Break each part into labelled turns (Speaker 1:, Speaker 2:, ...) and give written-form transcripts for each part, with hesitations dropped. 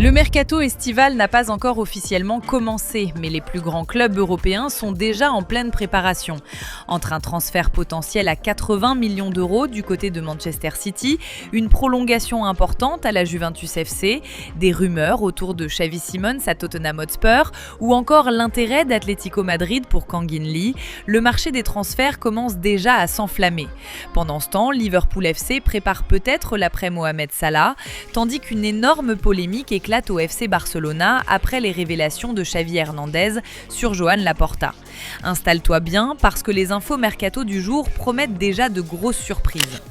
Speaker 1: Le mercato estival n'a pas encore officiellement commencé, mais les plus grands clubs européens sont déjà en pleine préparation. Entre un transfert potentiel à 80 millions d'euros du côté de Manchester City, une prolongation importante à la Juventus FC, des rumeurs autour de Xavi Simons à Tottenham Hotspur ou encore l'intérêt d'Atlético Madrid pour Kang In Lee, le marché des transferts commence déjà à s'enflammer. Pendant ce temps, Liverpool FC prépare peut-être l'après Mohamed Salah, tandis qu'une énorme polémique éclate au FC Barcelona après les révélations de Xavi Hernandez sur Joan Laporta. Installe-toi bien parce que les infos mercato du jour promettent déjà de grosses surprises.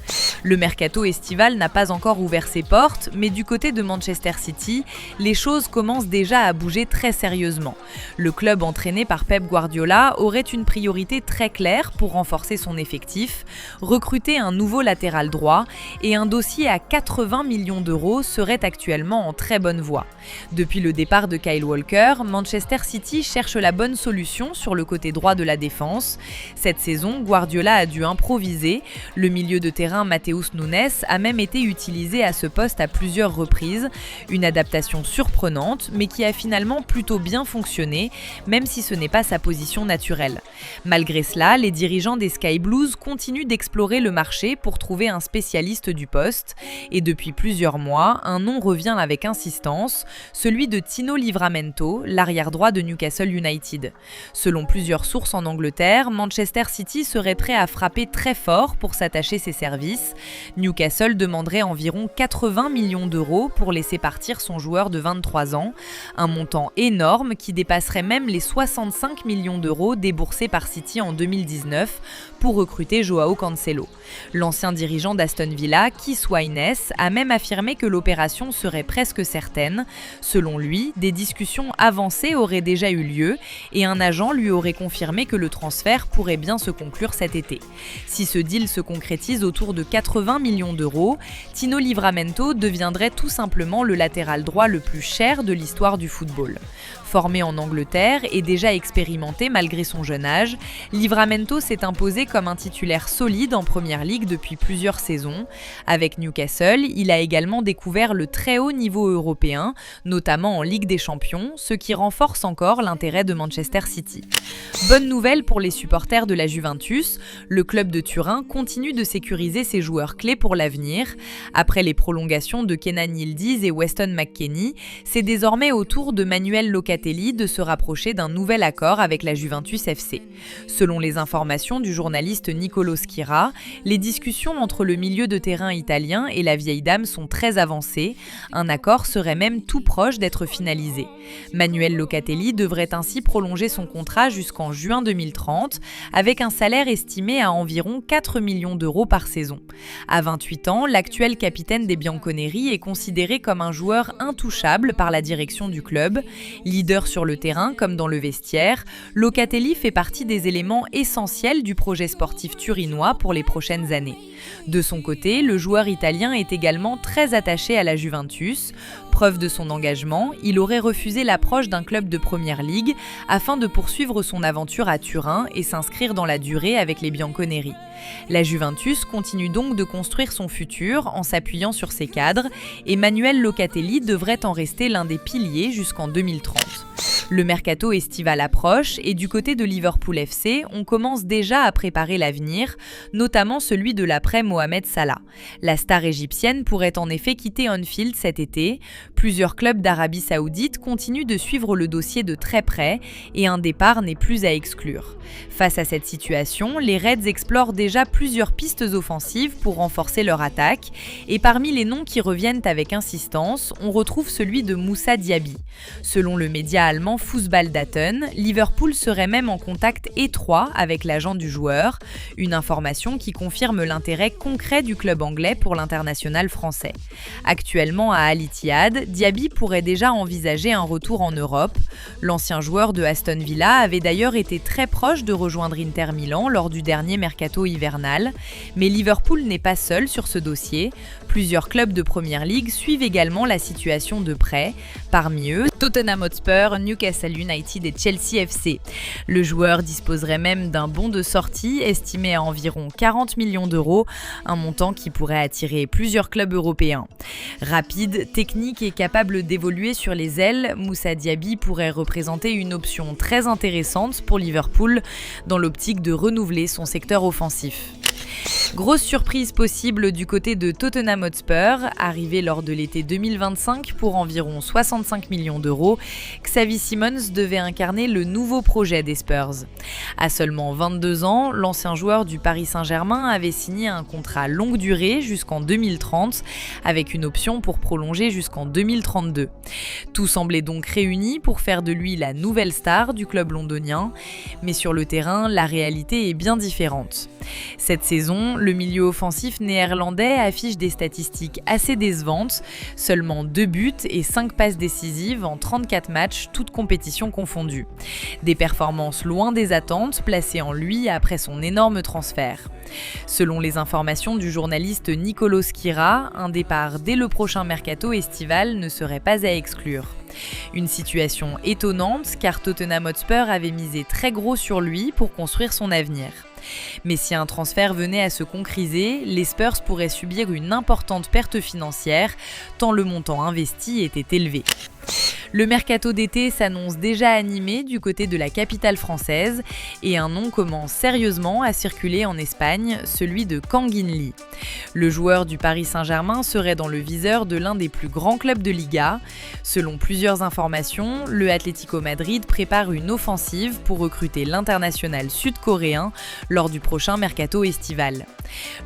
Speaker 1: Le mercato estival n'a pas encore ouvert ses portes, mais du côté de Manchester City, les choses commencent déjà à bouger très sérieusement. Le club entraîné par Pep Guardiola aurait une priorité très claire pour renforcer son effectif, recruter un nouveau latéral droit et un dossier à 80 millions d'euros serait actuellement en très bonne voie. Depuis le départ de Kyle Walker, Manchester City cherche la bonne solution sur le côté droit de la défense. Cette saison, Guardiola a dû improviser. Le milieu de terrain Matheus Nunes a même été utilisé à ce poste à plusieurs reprises. Une adaptation surprenante, mais qui a finalement plutôt bien fonctionné, même si ce n'est pas sa position naturelle. Malgré cela, les dirigeants des Sky Blues continuent d'explorer le marché pour trouver un spécialiste du poste. Et depuis plusieurs mois, un nom revient avec insistance, celui de Tino Livramento, l'arrière-droit de Newcastle United. Selon plusieurs sources en Angleterre, Manchester City serait prêt à frapper très fort pour s'attacher ses services. Newcastle demanderait environ 80 millions d'euros pour laisser partir son joueur de 23 ans, un montant énorme qui dépasserait même les 65 millions d'euros déboursés par City en 2019 pour recruter Joao Cancelo. L'ancien dirigeant d'Aston Villa, Keith Wyness, a même affirmé que l'opération serait presque certaine. Selon lui, des discussions avancées auraient déjà eu lieu et un agent lui aurait confirmé que le transfert pourrait bien se conclure cet été. Si ce deal se concrétise autour de 80 millions d'euros, Tino Livramento deviendrait tout simplement le latéral droit le plus cher de l'histoire du football. Formé en Angleterre et déjà expérimenté malgré son jeune âge, Livramento s'est imposé comme un titulaire solide en Première Ligue depuis plusieurs saisons. Avec Newcastle, il a également découvert le très haut niveau européen, notamment en Ligue des Champions, ce qui renforce encore l'intérêt de Manchester City. Bonne nouvelle pour les supporters de la Juventus, le club de Turin continue de sécuriser ses joueurs clés pour l'avenir. Après les prolongations de Kenan Yildiz et Weston McKennie, c'est désormais au tour de Manuel Locatelli de se rapprocher d'un nouvel accord avec la Juventus FC. Selon les informations du journaliste Nicolo Schira, les discussions entre le milieu de terrain italien et la vieille dame sont très avancées. Un accord serait même tout proche d'être finalisé. Manuel Locatelli devrait ainsi prolonger son contrat jusqu'en juin 2030, avec un salaire estimé à environ 4 millions d'euros par saison. À 28 ans, l'actuel capitaine des Bianconeri est considéré comme un joueur intouchable par la direction du club. Leader sur le terrain comme dans le vestiaire, Locatelli fait partie des éléments essentiels du projet sportif turinois pour les prochaines années. De son côté, le joueur italien est également très attaché à la Juventus. Preuve de son engagement, il aurait refusé l'approche d'un club de Première Ligue afin de poursuivre son aventure à Turin et s'inscrire dans la durée avec les Bianconeri. La Juventus continue donc de construire son futur en s'appuyant sur ses cadres et Manuel Locatelli devrait en rester l'un des piliers jusqu'en 2030. Le mercato estival approche et du côté de Liverpool FC, on commence déjà à préparer l'avenir, notamment celui de l'après Mohamed Salah. La star égyptienne pourrait en effet quitter Anfield cet été. Plusieurs clubs d'Arabie Saoudite continuent de suivre le dossier de très près et un départ n'est plus à exclure. Face à cette situation, les Reds explorent déjà plusieurs pistes offensives pour renforcer leur attaque et parmi les noms qui reviennent avec insistance, on retrouve celui de Moussa Diaby. Selon le média allemand Fußballdaten, Liverpool serait même en contact étroit avec l'agent du joueur, une information qui confirme l'intérêt concret du club anglais pour l'international français. Actuellement à Al Ittihad, Diaby pourrait déjà envisager un retour en Europe. L'ancien joueur de Aston Villa avait d'ailleurs été très proche de rejoindre Inter Milan lors du dernier mercato hivernal, mais Liverpool n'est pas seul sur ce dossier. Plusieurs clubs de Première Ligue suivent également la situation de près. Parmi eux, Tottenham Hotspur, Newcastle United et Chelsea FC. Le joueur disposerait même d'un bon de sortie estimé à environ 40 millions d'euros, un montant qui pourrait attirer plusieurs clubs européens. Rapide, technique et capable d'évoluer sur les ailes, Moussa Diaby pourrait représenter une option très intéressante pour Liverpool dans l'optique de renouveler son secteur offensif. Grosse surprise possible du côté de Tottenham Hotspur, arrivé lors de l'été 2025 pour environ 65 millions d'euros, Xavi Simons devait incarner le nouveau projet des Spurs. À seulement 22 ans, l'ancien joueur du Paris Saint-Germain avait signé un contrat longue durée jusqu'en 2030, avec une option pour prolonger jusqu'en 2032. Tout semblait donc réuni pour faire de lui la nouvelle star du club londonien, mais sur le terrain, la réalité est bien différente. Cette saison, le milieu offensif néerlandais affiche des statistiques assez décevantes, seulement 2 buts et 5 passes décisives en 34 matchs, toutes compétitions confondues. Des performances loin des attentes placées en lui après son énorme transfert. Selon les informations du journaliste Nicolo Schira, un départ dès le prochain mercato estival ne serait pas à exclure. Une situation étonnante car Tottenham Hotspur avait misé très gros sur lui pour construire son avenir. Mais si un transfert venait à se concrétiser, les Spurs pourraient subir une importante perte financière, tant le montant investi était élevé. Le mercato d'été s'annonce déjà animé du côté de la capitale française et un nom commence sérieusement à circuler en Espagne, celui de Kangin Lee. Le joueur du Paris Saint-Germain serait dans le viseur de l'un des plus grands clubs de Liga. Selon plusieurs informations, le Atlético Madrid prépare une offensive pour recruter l'international sud-coréen lors du prochain mercato estival.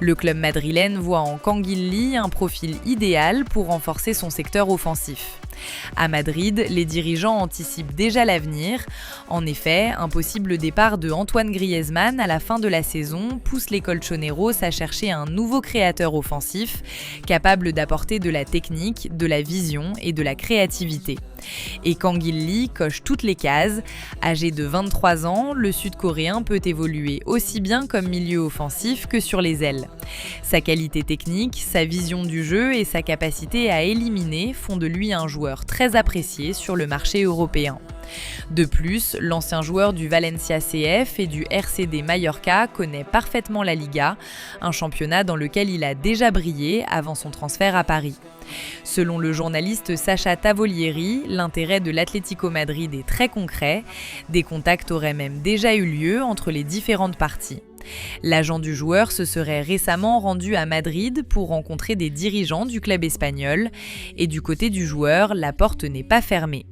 Speaker 1: Le club madrilène voit en Kangin Lee un profil idéal pour renforcer son secteur offensif. À Madrid, les dirigeants anticipent déjà l'avenir. En effet, un possible départ de Antoine Griezmann à la fin de la saison pousse les colchoneros à chercher un nouveau créateur offensif, capable d'apporter de la technique, de la vision et de la créativité. Et Kangin Lee coche toutes les cases. Âgé de 23 ans, le Sud-Coréen peut évoluer aussi bien comme milieu offensif que sur les ailes. Sa qualité technique, sa vision du jeu et sa capacité à éliminer font de lui un joueur très apprécié sur le marché européen. De plus, l'ancien joueur du Valencia CF et du RCD Mallorca connaît parfaitement la Liga, un championnat dans lequel il a déjà brillé avant son transfert à Paris. Selon le journaliste Sacha Tavolieri, l'intérêt de l'Atlético Madrid est très concret. Des contacts auraient même déjà eu lieu entre les différentes parties. L'agent du joueur se serait récemment rendu à Madrid pour rencontrer des dirigeants du club espagnol. Et du côté du joueur, la porte n'est pas fermée.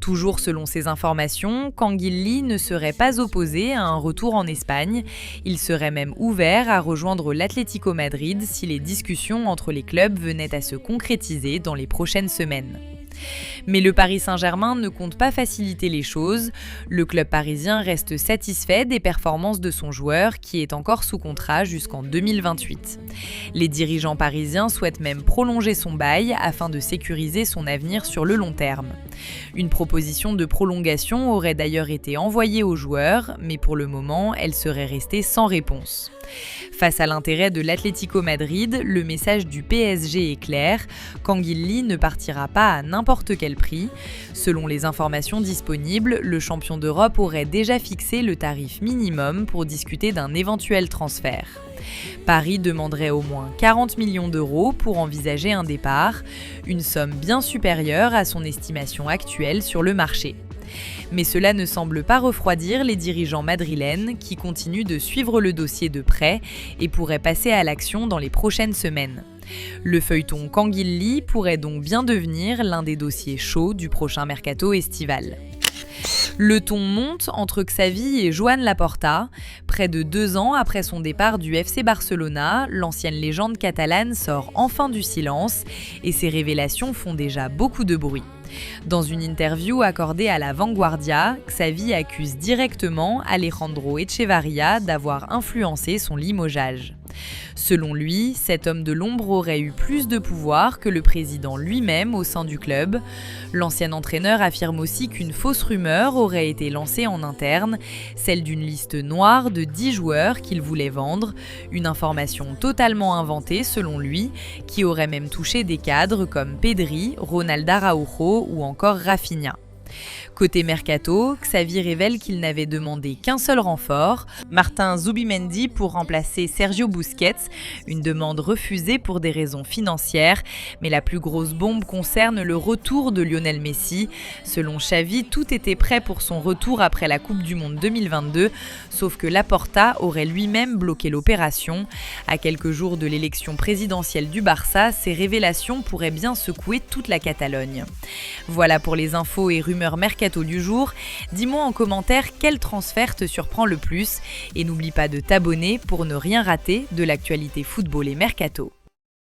Speaker 1: Toujours selon ces informations, Kangin Lee ne serait pas opposé à un retour en Espagne. Il serait même ouvert à rejoindre l'Atlético Madrid si les discussions entre les clubs venaient à se concrétiser dans les prochaines semaines. Mais le Paris Saint-Germain ne compte pas faciliter les choses. Le club parisien reste satisfait des performances de son joueur qui est encore sous contrat jusqu'en 2028. Les dirigeants parisiens souhaitent même prolonger son bail afin de sécuriser son avenir sur le long terme. Une proposition de prolongation aurait d'ailleurs été envoyée au joueur, mais pour le moment, elle serait restée sans réponse. Face à l'intérêt de l'Atlético Madrid, le message du PSG est clair, Kangin Lee ne partira pas à n'importe quel prix. Selon les informations disponibles, le champion d'Europe aurait déjà fixé le tarif minimum pour discuter d'un éventuel transfert. Paris demanderait au moins 40 millions d'euros pour envisager un départ, une somme bien supérieure à son estimation actuelle sur le marché. Mais cela ne semble pas refroidir les dirigeants madrilènes qui continuent de suivre le dossier de près et pourraient passer à l'action dans les prochaines semaines. Le feuilleton Kangin Lee pourrait donc bien devenir l'un des dossiers chauds du prochain mercato estival. Le ton monte entre Xavi et Joan Laporta. Près de 2 ans après son départ du FC Barcelona, l'ancienne légende catalane sort enfin du silence et ses révélations font déjà beaucoup de bruit. Dans une interview accordée à La Vanguardia, Xavi accuse directement Alejandro Echevarría d'avoir influencé son limogeage. Selon lui, cet homme de l'ombre aurait eu plus de pouvoir que le président lui-même au sein du club. L'ancien entraîneur affirme aussi qu'une fausse rumeur aurait été lancée en interne, celle d'une liste noire de 10 joueurs qu'il voulait vendre, une information totalement inventée selon lui, qui aurait même touché des cadres comme Pedri, Ronald Araujo ou encore Rafinha. Côté mercato, Xavi révèle qu'il n'avait demandé qu'un seul renfort, Martin Zubimendi pour remplacer Sergio Busquets, une demande refusée pour des raisons financières, mais la plus grosse bombe concerne le retour de Lionel Messi. Selon Xavi, tout était prêt pour son retour après la Coupe du Monde 2022, sauf que Laporta aurait lui-même bloqué l'opération. À quelques jours de l'élection présidentielle du Barça, ces révélations pourraient bien secouer toute la Catalogne. Voilà pour les infos et rumeurs mercato du jour. Dis-moi en commentaire quel transfert te surprend le plus et n'oublie pas de t'abonner pour ne rien rater de l'actualité football et mercato.